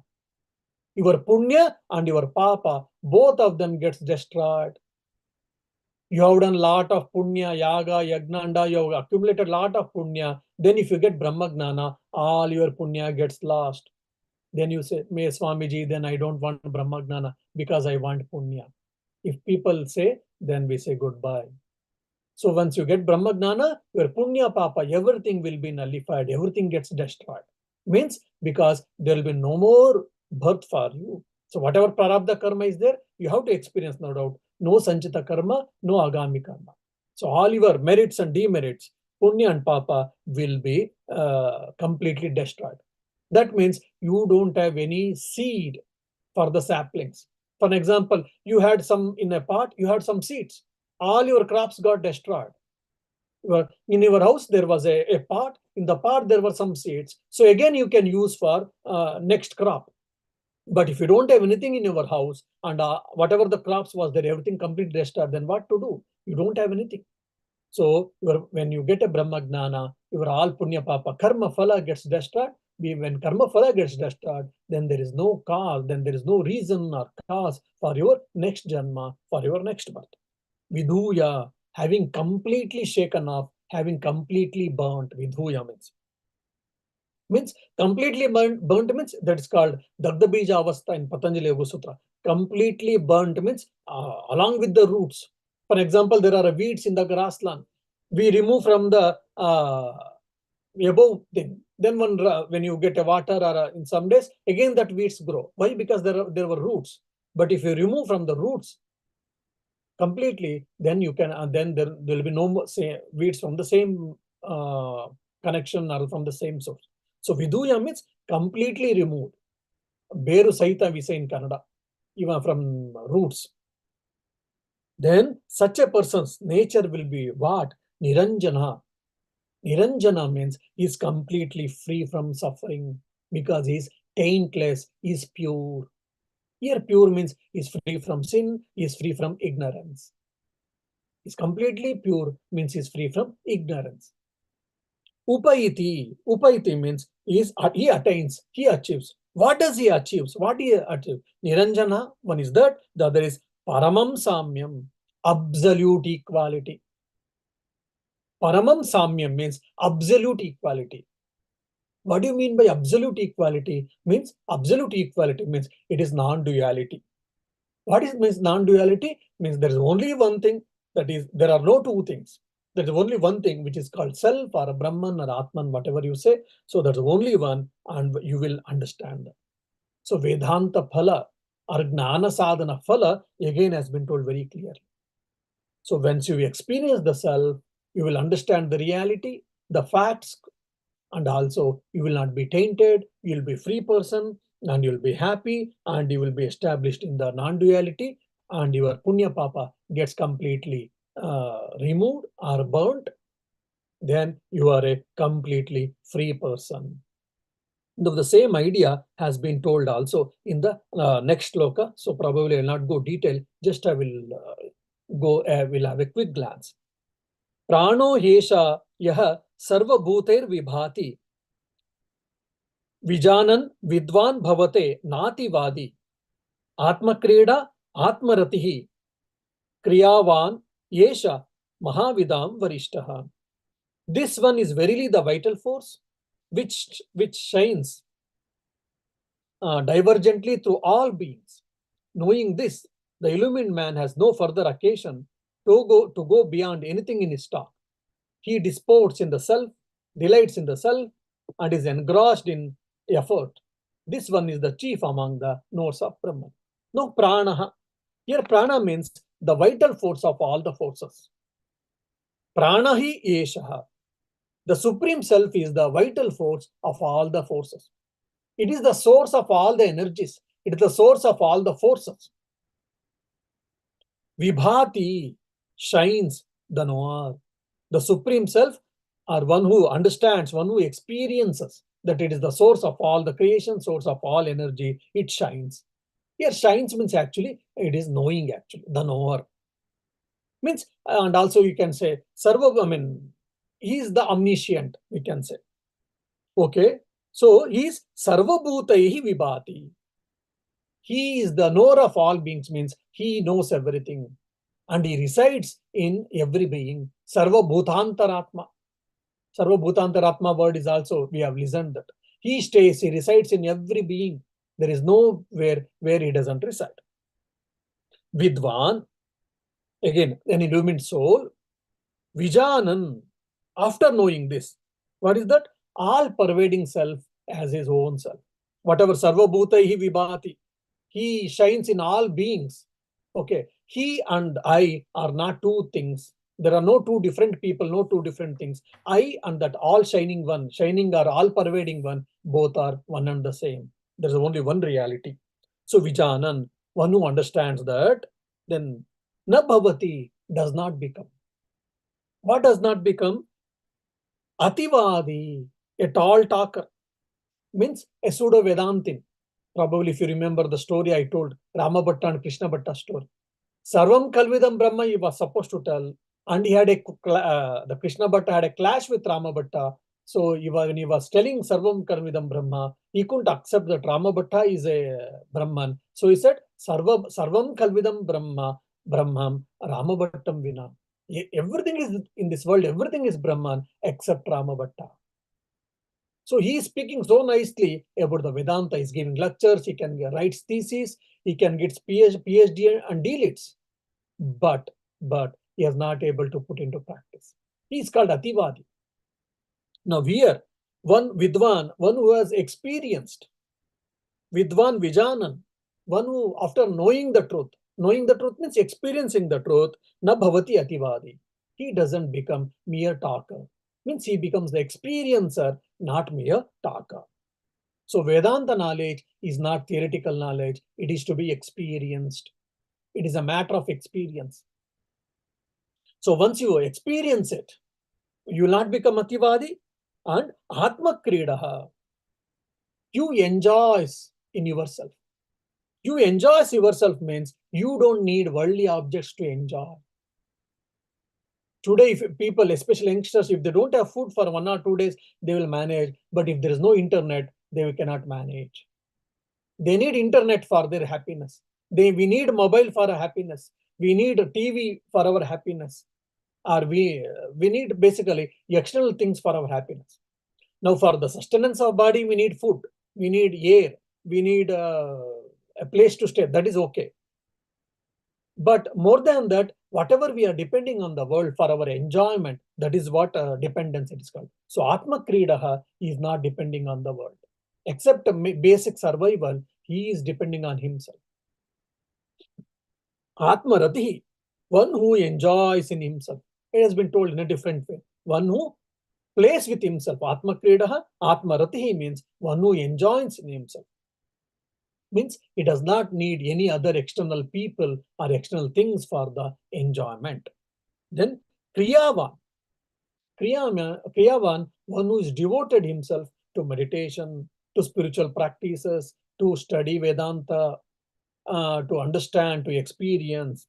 B: Your punya and your papa, both of them gets destroyed. You have done lot of punya, yaga, yagnanda, you have accumulated lot of punya. Then if you get Brahmagnana, all your punya gets lost. Then you say, may Swamiji, then I don't want Brahmagnana because I want punya. If people say, then we say goodbye. So once you get Brahmagnana, your punya papa, everything will be nullified, everything gets destroyed. Means because there will be no more birth for you. So whatever prarabdha karma is there, you have to experience, no doubt. No sanchita karma, no agami karma. So all your merits and demerits, punya and papa, will be completely destroyed. That means you don't have any seed for the saplings. For example, you had some in a pot, you had some seeds. All your crops got destroyed. In your house, there was a pot. In the pot, there were some seeds. So again, you can use for next crop. But if you don't have anything in your house and whatever the crops was there, everything completely destroyed, then what to do? You don't have anything. So when you get a Brahma Gnana, your all Punya Papa, Karma Phala gets destroyed. When Karma Phala gets destroyed, then there is no cause, then there is no reason or cause for your next Janma, for your next birth. Vidhuya, having completely shaken off, having completely burnt. Vidhuya means completely burnt means that is called Dagdabija Avastha in Patanjali Yoga Sutra. Completely burnt means along with the roots. For example, there are weeds in the grassland. We remove from the above thing. Then when you get a water or in some days, again that weeds grow. Why? Because there were roots. But if you remove from the roots completely, then you can, then there will be no more weeds from the same connection or from the same source. So Viduya means completely removed. Beru Saita we say in Kannada, even from roots. Then such a person's nature will be what? Niranjana. Niranjana means he is completely free from suffering because he is taintless, he is pure. Here pure means he is free from sin, he is free from ignorance. He is completely pure means he is free from ignorance. Upayiti means he attains, he achieves. What does he achieve? What he achieves? Niranjana, one is that, the other is Paramam Samyam, absolute equality. Paramam Samyam means absolute equality. What do you mean by absolute equality? Means absolute equality means it is non-duality. What is means non-duality? Means there is only one thing, that is, there are no two things. There is only one thing which is called self or Brahman or Atman, whatever you say. So there's only one, and you will understand that. So Vedanta Phala or Gnana Sadhana Phala again has been told very clearly. So once you experience the self, you will understand the reality, the facts, and also you will not be tainted, you will be a free person, and you will be happy, and you will be established in the non-duality, and your punya papa gets completely removed or burnt. Then you are a completely free person. The same idea has been told also in the next sloka. So probably I will not go detail, just I will will have a quick glance. Prano hesha yah sarvabhuter vibhati vijanan vidvan bhavate nativadi atmakreda atmaratihi kriyavan yesha mahavidam varishtaha. This one is verily the vital force which shines divergently through all beings. Knowing this, the illumined man has no further occasion to go beyond anything in his talk. He disports in the self, delights in the self, and is engrossed in effort. This one is the chief among the knowers of Brahman. No prana. Here prana means the vital force of all the forces. Prana hi eshaha. The supreme self is the vital force of all the forces. It is the source of all the energies. It is the source of all the forces. Vibhati shines the knower. The supreme self, or one who understands, one who experiences that it is the source of all the creation, source of all energy, it shines. Here shines means actually it is knowing, actually the knower means. And also you can say sarva, I mean he is the omniscient, we can say. Okay, so he is sarvabhutaihi vibhati. He is the knower of all beings, means he knows everything, and he resides in every being. Sarva bhutantaratma. Sarva bhutantaratma word is also, we have listened that. He stays, he resides in every being. There is nowhere where he doesn't reside. Vidvan, again, an illumined soul. Vijanan, after knowing this, what is that? All pervading self as his own self. Whatever sarva bhutaihi vibhati, he shines in all beings. Okay, he and I are not two things. There are no two different people, no two different things. I and that all shining one, shining or all pervading one, both are one and the same. There's only one reality. So Vijanan, one who understands that, then na bhavati, does not become. What does not become? Ativadi, a tall talker, means a pseudo Vedantin. Probably if you remember the story I told, Rama Bhatta and Krishna Bhatta story. Sarvam Kalvidam Brahma he was supposed to tell, and he had the Krishna Bhatta had a clash with Rama Bhatta. So when he was telling Sarvam Kalvidam Brahma, he couldn't accept that Rama Bhatta is a Brahman. So he said, Sarvam Kalvidam Brahmam, Rama Bhattam Vina. Everything is in this world, everything is Brahman except Rama Bhatta. So he is speaking so nicely about the Vedanta. He's giving lectures, he can write theses, he can get PhD and deal it. But he is not able to put into practice. He is called Ativadi. Now here, one Vidwan, one who has experienced, Vidwan Vijanan, one who after knowing the truth means experiencing the truth, na bhavati Ativadi. He doesn't become mere talker. Means he becomes the experiencer, not mere talker. So Vedanta knowledge is not theoretical knowledge. It is to be experienced. It is a matter of experience. So once you experience it, you will not become Ativadi. And Atma Kridaha, you enjoy in yourself. You enjoy yourself means you don't need worldly objects to enjoy. Today, if people, especially youngsters, if they don't have food for 1 or 2 days, they will manage. But if there is no internet, they cannot manage. They need internet for their happiness. We need mobile for our happiness. We need TV for our happiness. Or we need basically external things for our happiness. Now, for the sustenance of body, we need food. We need air. We need a place to stay. That is okay. But more than that, whatever we are depending on the world for our enjoyment, that is what dependence it is called. So Atma Kridaha is not depending on the world. Except basic survival, he is depending on himself. Atma Ratihi, one who enjoys in himself. It has been told in a different way. One who plays with himself. Atma Kridaha, Atma Ratihi means one who enjoys in himself. Means he does not need any other external people or external things for the enjoyment. Then Kriyavan. Kriyavan, one who is devoted himself to meditation, to spiritual practices, to study Vedanta, to understand, to experience.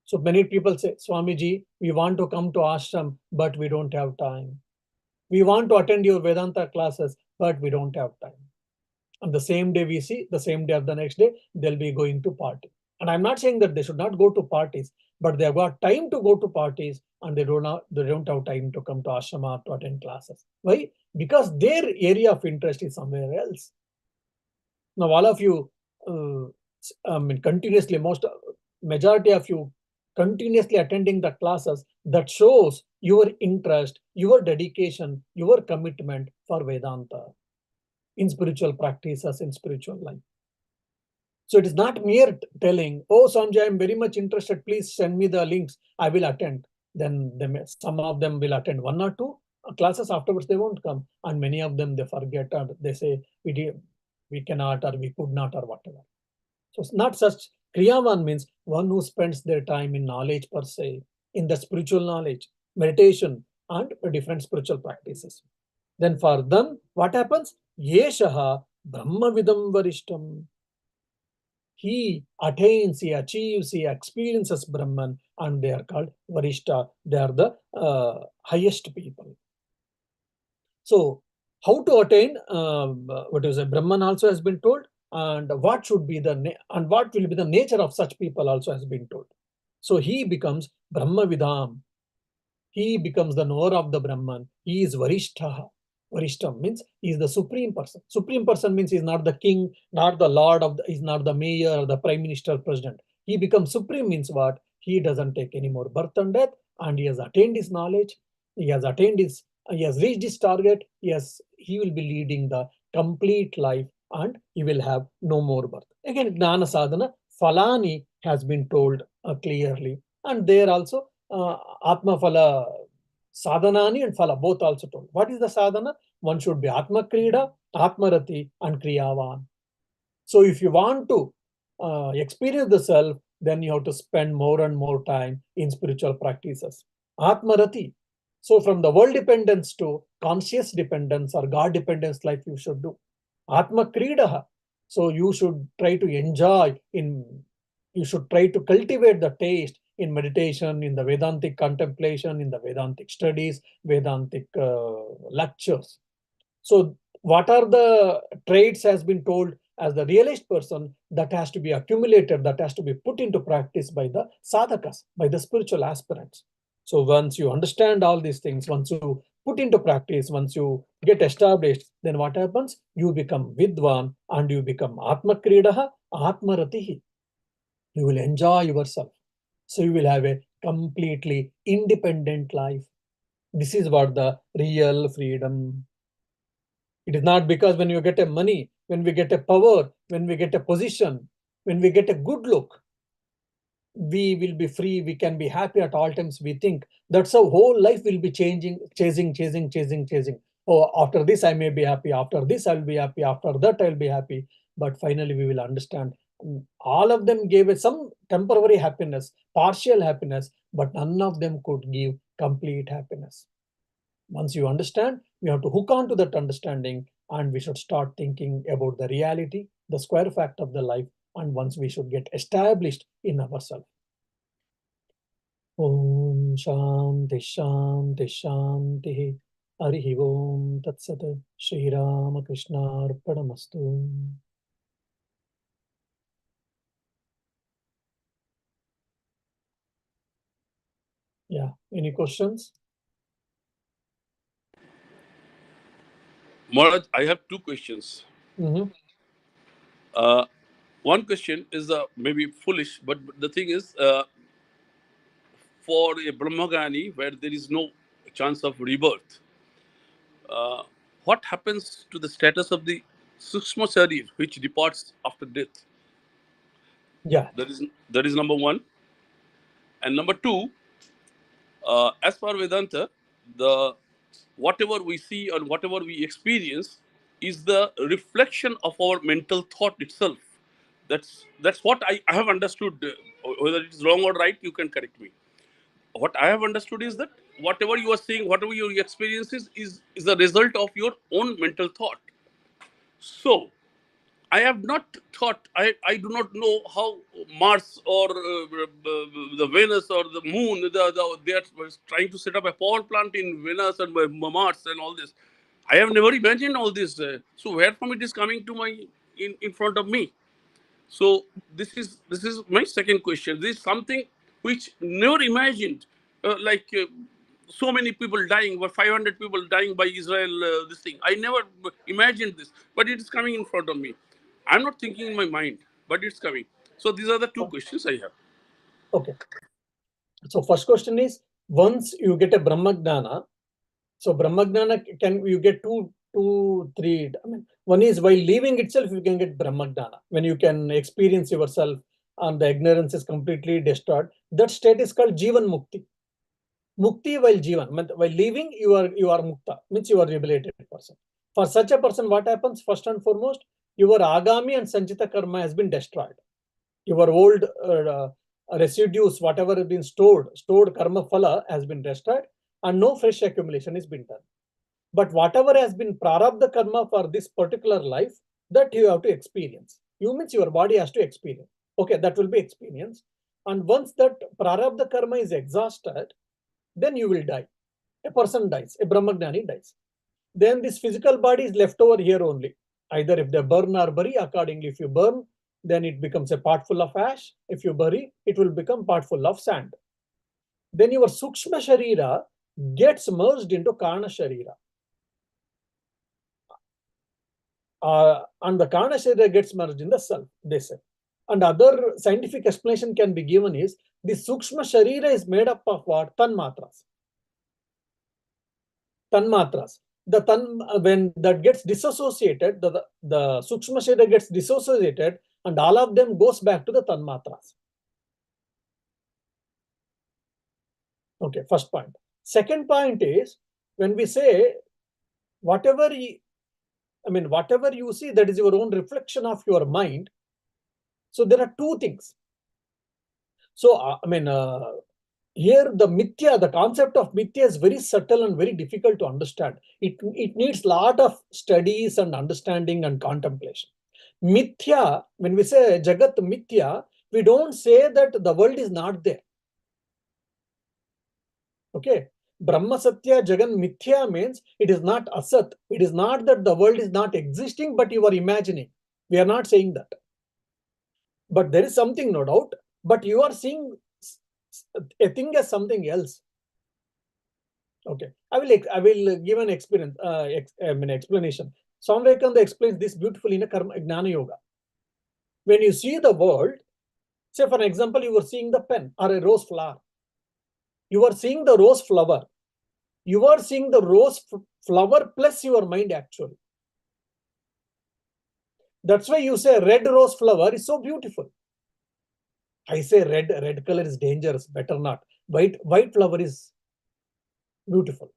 B: So many people say, Swamiji, we want to come to ashram, but we don't have time. We want to attend your Vedanta classes, but we don't have time. And the same day we see, the same day of the next day, they'll be going to party. And I'm not saying that they should not go to parties, but they've got time to go to parties and they don't have time to come to ashrama to attend classes. Why? Because their area of interest is somewhere else. Now, all of you, continuously, majority of you continuously attending the classes, that shows your interest, your dedication, your commitment for Vedanta in spiritual practices, in spiritual life. So it is not mere telling, oh, Sanjay, I'm very much interested. Please send me the links. I will attend. Then some of them will attend one or two classes. Afterwards, they won't come. And many of them, they forget or they say, we cannot or we could not or whatever. So it's not such. Kriyavan means one who spends their time in knowledge per se, in the spiritual knowledge, meditation, and different spiritual practices. Then for them, what happens? Yeshaha Brahmavidam Varishtam. He attains, he achieves, he experiences Brahman, and they are called Varishta. They are the highest people. So, how to attain what is a Brahman also has been told, and what should be and what will be the nature of such people also has been told. So he becomes Brahmavidam. He becomes the knower of the Brahman. He is Varishtaha. Varishtam means he is the supreme person. Supreme person means he is not the king, not the lord of he is not the mayor or the prime minister, president. He becomes supreme means what? He doesn't take any more birth and death, and he has attained his knowledge. He has reached his target. Yes, he will be leading the complete life, and he will have no more birth. Again, Gnana Sadhana, Falani has been told clearly, and there also Atma Phala Sadhanani and Phala both also told. What is the sadhana? One should be Atma Krida, Atma Rati, and Kriyavan. So if you want to experience the self, then you have to spend more and more time in spiritual practices. Atma Rati. So from the world dependence to conscious dependence or God dependence life you should do. Atma Kridaha. So you should try to you should try to cultivate the taste in meditation, in the Vedantic contemplation, in the Vedantic studies, Vedantic lectures. So what are the traits has been told as the realized person that has to be accumulated, that has to be put into practice by the sadhakas, by the spiritual aspirants. So once you understand all these things, once you put into practice, once you get established, then what happens? You become Vidwan and you become Atma Kridaha, Atma Ratihi. You will enjoy yourself. So you will have a completely independent life. This is what the real freedom. It is not because when you get a money, when we get a power, when we get a position, when we get a good look, we will be free, we can be happy at all times. We think that's how whole life will be chasing. Oh, after this I may be happy, after this I'll be happy, after that I'll be happy. But finally we will understand all of them gave us some temporary happiness, partial happiness, but none of them could give complete happiness. Once you understand, we have to hook on to that understanding, and we should start thinking about the reality, the square fact of the life, and once we should get established in ourselves. Om Shanti Shanti Shanti. Harihi Om Tat Sat. Shri Ramakrishna Arpanamastu. Yeah, any questions?
C: Maharaj, I have two questions.
B: Mm-hmm.
C: Uh, one question is maybe foolish, but the thing is, for a Brahmagani where there is no chance of rebirth, uh, what happens to the status of the Sukshma Sharir which departs after death?
B: Yeah,
C: That is number one. And number two, as per Vedanta, the whatever we see and whatever we experience is the reflection of our mental thought itself. That's what I have understood. Whether it is wrong or right, you can correct me. What I have understood is that whatever you are seeing, whatever your experience is a result of your own mental thought. So I have not thought, I do not know how Mars or the Venus or the moon, they are trying to set up a power plant in Venus and Mars and all this. I have never imagined all this. So where from it is coming to my in front of me? So this is my second question. This is something which never imagined, so many people dying, 500 people dying by Israel. This thing I never imagined this, but it is coming in front of me. I'm not thinking in my mind, but it's coming. So these are the two questions I have.
B: okay. So first question is, once you get a Brahmagnana, so Brahmagnana can you get three. I mean, one is while leaving itself, you can get Brahmagnana when you can experience yourself and the ignorance is completely destroyed. That state is called Jivan Mukti. Mukti while Jivan, while leaving, you are Mukta, means you are liberated person. For such a person, what happens? First and foremost, your Agami and Sanchita Karma has been destroyed. Your old residues, whatever has been stored karma phala has been destroyed, and no fresh accumulation is been done. But whatever has been prarabdha karma for this particular life, that you have to experience. You means your body has to experience. Okay, that will be experience. And once that prarabdha karma is exhausted, then you will die. A person dies, a Brahmagnani dies. Then this physical body is left over here only. Either if they burn or bury, accordingly, if you burn, then it becomes a pot full of ash. If you bury, it will become pot full of sand. Then your Sukshma Sharira gets merged into Kana Sharira. And the Kana Sharira gets merged in the self, they say. And other scientific explanation can be given is, the Sukshma Sharira is made up of what? Tanmatras. Tanmatras. When that gets disassociated, the Sukshma Sharira gets dissociated, and all of them goes back to the Tanmatras. Okay, first point. Second point is, when we say whatever you see, that is your own reflection of your mind. So there are two things. So here the concept of mithya is very subtle and very difficult to understand. It needs lot of studies and understanding and contemplation. Mithya, when we say Jagat Mithya, we don't say that the world is not there. Okay. Brahma Satya Jagan Mithya means it is not Asat. It is not that the world is not existing, but you are imagining. We are not saying that. But there is something, no doubt. But you are seeing a thing as something else. Okay. I will give an explanation. Swami Vivekananda explains this beautifully in a Gnana Yoga. When you see the world, say for example, you are seeing the pen or a rose flower. You are seeing the rose flower. You are seeing the rose flower plus your mind actually. That's why you say red rose flower is so beautiful. I say red color is dangerous, better not. White flower is beautiful.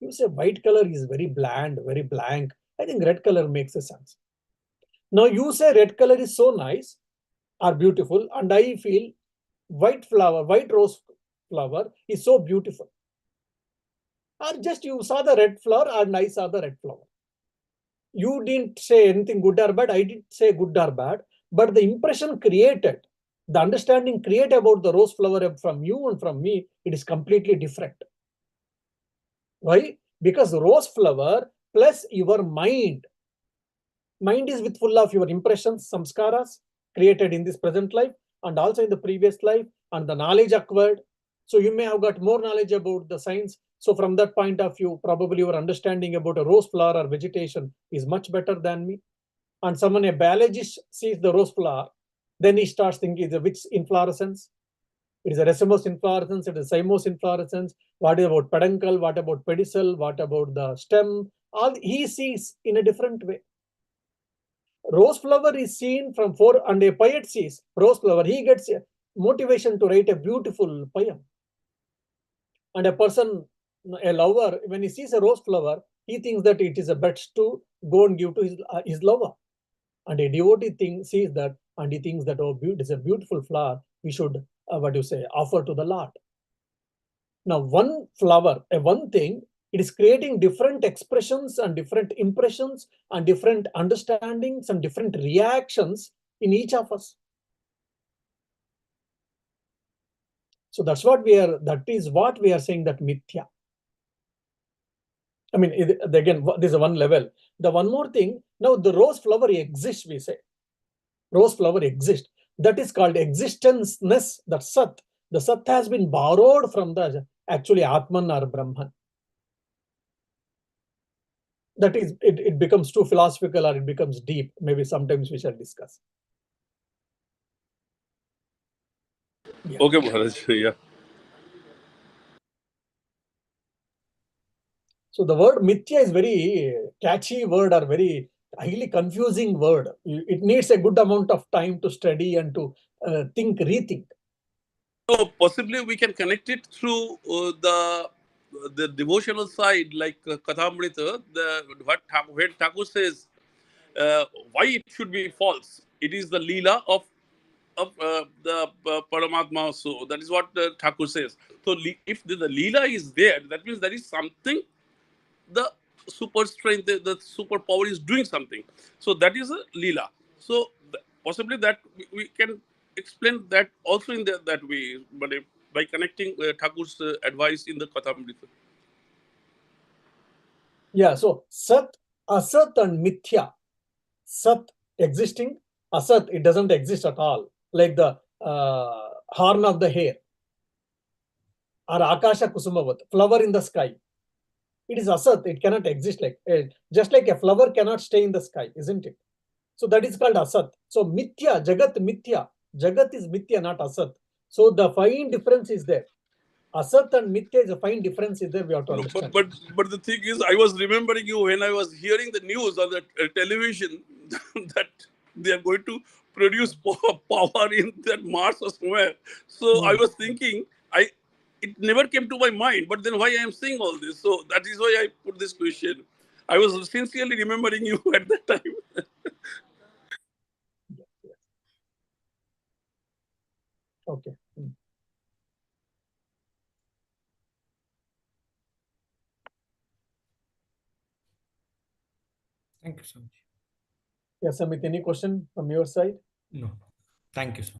B: You say white color is very bland, very blank. I think red color makes a sense. Now you say red color is so nice or beautiful, and I feel white rose flower is so beautiful. Or just you saw the red flower and I saw the red flower. You didn't say anything good or bad, I didn't say good or bad, but the impression created, the understanding created about the rose flower from you and from me, it is completely different. Why? Because rose flower plus your mind is with full of your impressions, samskaras created in this present life and also in the previous life, and the knowledge acquired. So you may have got more knowledge about the science. So from that point of view, probably your understanding about a rose flower or vegetation is much better than me. and someone, a biologist, sees the rose flower, then he starts thinking, which inflorescence? It is a racemose inflorescence, it is cymose inflorescence. What is about peduncle? What about pedicel? What about the stem? All he sees in a different way. Rose flower is seen from four, and a poet sees rose flower. He gets motivation to write a beautiful poem. And a person, a lover, when he sees a rose flower, he thinks that it is a best to go and give to his lover. And a devotee sees that, and he thinks that, oh, it is a beautiful flower, we should, offer to the Lord. Now, one flower, one thing, it is creating different expressions and different impressions and different understandings and different reactions in each of us. So that is what we are saying, that mithya. I mean, again, this is one level. The one more thing, now the rose flower exists, we say. Rose flower exists. That is called existence-ness, that Sat. The Sat has been borrowed from the actually Atman or Brahman. That is, it becomes too philosophical or it becomes deep. Maybe sometimes we shall discuss. Yeah.
C: Okay, Maharaj. Yeah.
B: So the word mithya is very catchy word or very highly confusing word. It needs a good amount of time to study and to rethink.
C: So possibly we can connect it through the devotional side, like Kathamrita, when Thakur says why it should be false. It is the Leela of the Paramatma. So that is what Thakur says. So if the Leela is there, that means there is something, the super strength, the superpower is doing something. So that is a Leela. So possibly that we can explain that also in that way, but by connecting Thakur's advice in the Kathamrita.
B: Yeah, so Sat, Asat and Mithya. Sat existing, Asat, it doesn't exist at all. Like the horn of the hare or Akasha Kusumavat, flower in the sky. It is Asat, it cannot exist just like a flower cannot stay in the sky, isn't it? So that is called Asat. So Mithya, Jagat Mithya. Jagat is Mithya, not Asat. So the fine difference is there. Asat and Mithya is a fine difference is there, we have to
C: No,
B: understand.
C: but the thing is, I was remembering you when I was hearing the news on the television that they are going to produce power in that Mars or somewhere. So I was thinking, it never came to my mind. But then why I am saying all this? So that is why I put this question. I was sincerely remembering you at that time.
B: Okay.
D: Thank you so much.
B: Yes, Amit, any question from your side?
D: No, thank you so much.